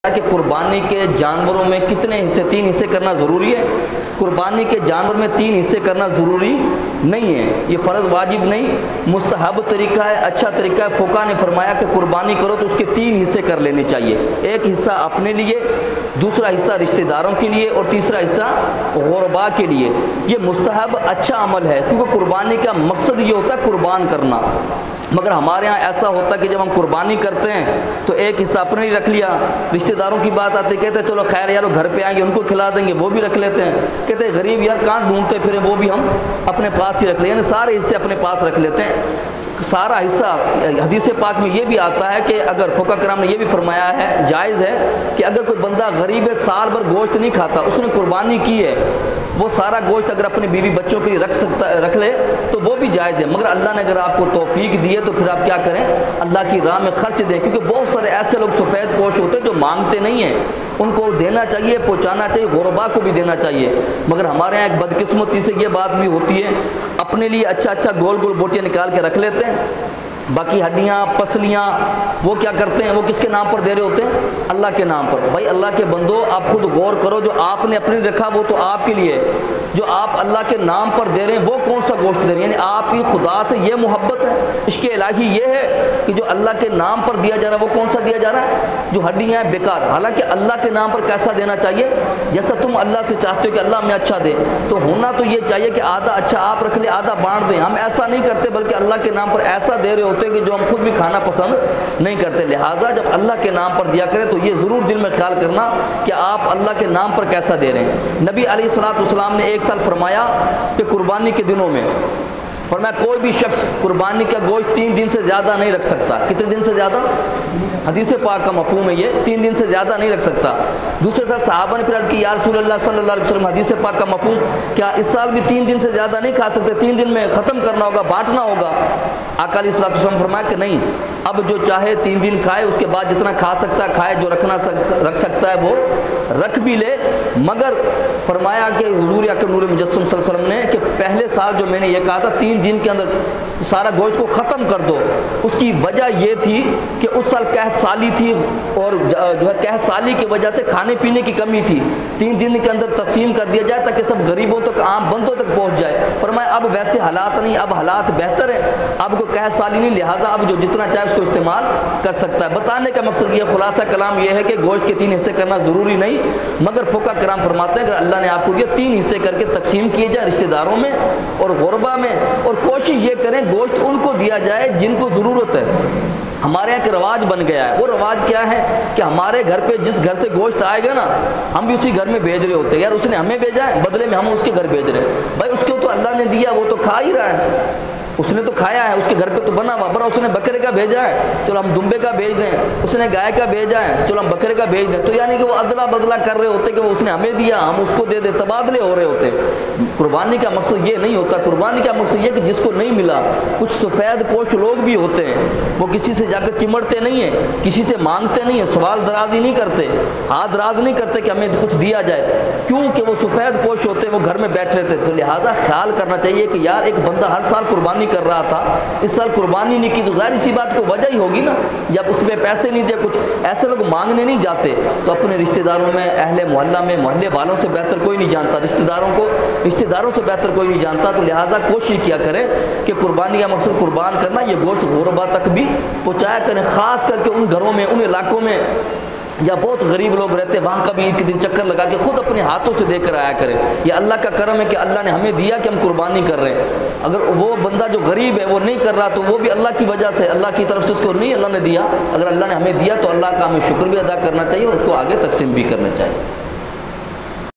کہ قربانی کے جانوروں میں کتنے حصے، 3 حصے کرنا ضروری ہے؟ قربانی کے جانور میں 3 حصے کرنا ضروری نہیں ہے، یہ فرض واجب نہیں، مستحب طریقہ ہے، اچھا طریقہ ہے۔ فقہا نے فرمایا کہ قربانی کرو تو اس کے 3 حصے کر لینے چاہیے، ایک حصہ اپنے لیے، دوسرا حصہ رشتہ داروں کے لیے، اور تیسرا حصہ غرباء کے لیے۔ یہ مستحب اچھا عمل ہے، کیونکہ قربانی کا مقصد یہ ہوتا ہے قربان کرنا۔ مگر ہمارے ہاں ایسا ہوتا ہے کہ جب ہم قربانی کرتے ہیں تو ایک حصہ اپنے ہی رکھ لیا، رشتہ داروں کی بات آتی ہے کہتے ہیں چلو خیر یار وہ گھر پہ آئیں گے ان کو کھلا دیں گے، وہ بھی رکھ لیتے ہیں، کہتے ہیں غریب یار کہاں ڈھونڈتے پھریں، وہ بھی ہم اپنے پاس ہی رکھ لیں، یعنی سارے حصے اپنے پاس رکھ لیتے ہیں۔ سارا حصہ حدیث پاک میں یہ بھی آتا ہے کہ اگر فقہ کرام نے یہ بھی فرمایا ہے جائز ہے کہ اگر کوئی بندہ غریب ہے، سال بھر گوشت نہیں کھاتا، اس نے قربانی کی ہے، وہ سارا گوشت اگر اپنے بیوی بچوں کے لیے رکھ لے تو وہ بھی جائز ہے۔ مگر اللہ نے اگر آپ کو توفیق دی ہے تو پھر آپ کیا کریں، اللہ کی راہ میں خرچ دیں، کیونکہ بہت سارے ایسے لوگ سفید پوش ہوتے ہیں جو مانگتے نہیں ہیں، ان کو دینا چاہیے، پہنچانا چاہیے، غرباء کو بھی دینا چاہیے۔ مگر ہمارے یہاں ایک بدقسمتی سے یہ بات بھی ہوتی ہے، اپنے لیے اچھا گول گول بوٹیاں نکال کے رکھ لیتے ہیں، باقی ہڈیاں پسلیاں وہ کیا کرتے ہیں، وہ کس کے نام پر دے رہے ہوتے ہیں؟ اللہ کے نام پر۔ بھائی اللہ کے بندو آپ خود غور کرو، جو آپ نے اپنے رکھا وہ تو آپ کے لیے، جو آپ اللہ کے نام پر دے رہے ہیں وہ کون سا گوشت دے رہے ہیں؟ یعنی آپ کی خدا سے یہ محبت ہے، عشق الہی یہ ہے کہ جو اللہ کے نام پر دیا جا رہا ہے وہ کون سا دیا جا رہا ہے؟ جو ہڈیاں ہیں بیکار۔ حالانکہ اللہ کے نام پر کیسا دینا چاہیے؟ جیسا تم اللہ سے چاہتے ہو کہ اللہ ہمیں اچھا دے، تو ہونا تو یہ چاہیے کہ آدھا اچھا آپ رکھ لیں آدھا بانٹ دیں۔ ہم ایسا نہیں کرتے، بلکہ اللہ کے نام پر ایسا دے رہے ہوتے ہیں کہ جو ہم خود بھی کھانا پسند نہیں کرتے۔ لہٰذا جب اللہ کے نام پر دیا کریں تو یہ ضرور دل میں خیال کرنا کہ آپ اللہ کے نام پر کیسا دے رہے ہیں۔ نبی علیہ الصلوۃ والسلام نے ایک سال فرمایا کہ قربانی کے دنوں میں فرمایا کوئی بھی شخص قربانی کا گوشت 3 دن سے زیادہ نہیں رکھ سکتا۔ کتنے دن سے زیادہ؟ حدیث پاک کا مفہوم ہے یہ، 3 دن سے زیادہ نہیں رکھ سکتا۔ دوسرے سال صحابہ نے پھر عرض کی یا رسول اللہ صلی اللہ علیہ وسلم، حدیث پاک کا مفہوم کیا اس سال بھی 3 دن سے زیادہ نہیں کھا سکتے، 3 دن میں ختم کرنا ہوگا، بانٹنا ہوگا؟ آقا علیہ الصلوۃ والسلام فرمایا کہ نہیں، اب جو چاہے 3 دن کھائے، اس کے بعد جتنا کھا سکتا ہے کھائے، جو رکھ سکتا ہے وہ رکھ بھی لے۔ مگر فرمایا کہ حضور اکرم نور مجسم صلی اللہ علیہ وسلم نے کہ پہلے سال جو میں نے یہ کہا تھا 3 دن کے اندر سارا گوشت کو ختم کر دو، اس کی وجہ یہ تھی کہ اس سال قحط سالی تھی، اور جو ہے قحط سالی کی وجہ سے کھانے پینے کی کمی تھی، 3 دن کے اندر تقسیم کر دیا جائے تاکہ سب غریبوں تک، عام بندوں تک پہنچ جائے۔ فرمایا اب ویسے حالات نہیں، اب حالات بہتر ہیں، اب کوئی قحط سالی نہیں، لہٰذا اب جو جتنا چاہے اس کو استعمال کر سکتا ہے۔ بتانے کا مقصد یہ، خلاصہ کلام یہ ہے کہ گوشت کے 3 حصے کرنا ضروری نہیں، مگر فقہ کرام فرماتے ہیں کہ اللہ نے آپ کو یہ 3 حصے کر کے تقسیم کیے جائے رشتہ داروں میں اور غربا میں، اور کوشش یہ کریں گوشت ان کو دیا جائے جن کو ضرورت ہے۔ ہمارے یہاں ایک رواج بن گیا ہے، وہ رواج کیا ہے کہ ہمارے گھر پہ جس گھر سے گوشت آئے گا نا، ہم بھی اسی گھر میں بھیج رہے ہوتے ہیں، یار اس نے ہمیں بھیجا ہے بدلے میں ہم اس کے گھر بھیج رہے ہیں۔ بھائی اس کو تو اللہ نے دیا، وہ تو کھا ہی رہا ہے، اس نے تو کھایا ہے، اس کے گھر پہ تو بنا ہوا، برا اس نے بکرے کا بھیجا ہے چلو ہم دمبے کا بھیج دیں، اس نے گائے کا بھیجا ہے چلو ہم بکرے کا بھیج دیں۔ تو یعنی کہ وہ ادلا بدلا کر رہے ہوتے کہ وہ اس نے ہمیں دیا ہم اس کو دے دیں، تبادلے ہو رہے ہوتے۔ قربانی کا مقصد یہ نہیں ہوتا، قربانی کا مقصد یہ کہ جس کو نہیں ملا، کچھ سفید پوش لوگ بھی ہوتے ہیں، وہ کسی سے جا کر چمڑتے نہیں ہیں، کسی سے مانگتے نہیں ہیں، سوال درازی نہیں کرتے، ہاتھ دراز نہیں کرتے کہ ہمیں کچھ دیا جائے، کیونکہ وہ سفید پوش ہوتے ہیں، وہ گھر میں بیٹھے رہتے۔ تو لہٰذا خیال کرنا چاہیے کہ یار ایک بندہ ہر سال قربانی کر رہا تھا، اس سال قربانی نہیں کی تو ظاہر سی بات کو وجہ ہی ہوگی نا، جب اس میں پیسے نہیں دے، کچھ ایسے لوگ مانگنے نہیں جاتے، تو اپنے رشتہ داروں میں، اہل محلہ میں، محلے والوں سے بہتر کوئی نہیں جانتا، رشتہ داروں سے بہتر کوئی نہیں جانتا۔ تو لہٰذا کوشش کیا کرے کہ قربانی کا مقصد قربان کرنا، یہ گوشت غربا تک بھی پہنچایا کریں، خاص کر کے ان گھروں میں، ان علاقوں میں یا بہت غریب لوگ رہتے ہیں، وہاں کا بھی عید کے دن چکر لگا کے خود اپنے ہاتھوں سے دے کر آیا کرے۔ یہ اللہ کا کرم ہے کہ اللہ نے ہمیں دیا کہ ہم قربانی کر رہے ہیں۔ اگر وہ بندہ جو غریب ہے وہ نہیں کر رہا تو وہ بھی اللہ کی وجہ سے، اللہ کی طرف سے اس کو نہیں اللہ نے دیا۔ اگر اللہ نے ہمیں دیا تو اللہ کا ہمیں شکر بھی ادا کرنا چاہیے اور اس کو آگے تقسیم بھی کرنا چاہیے۔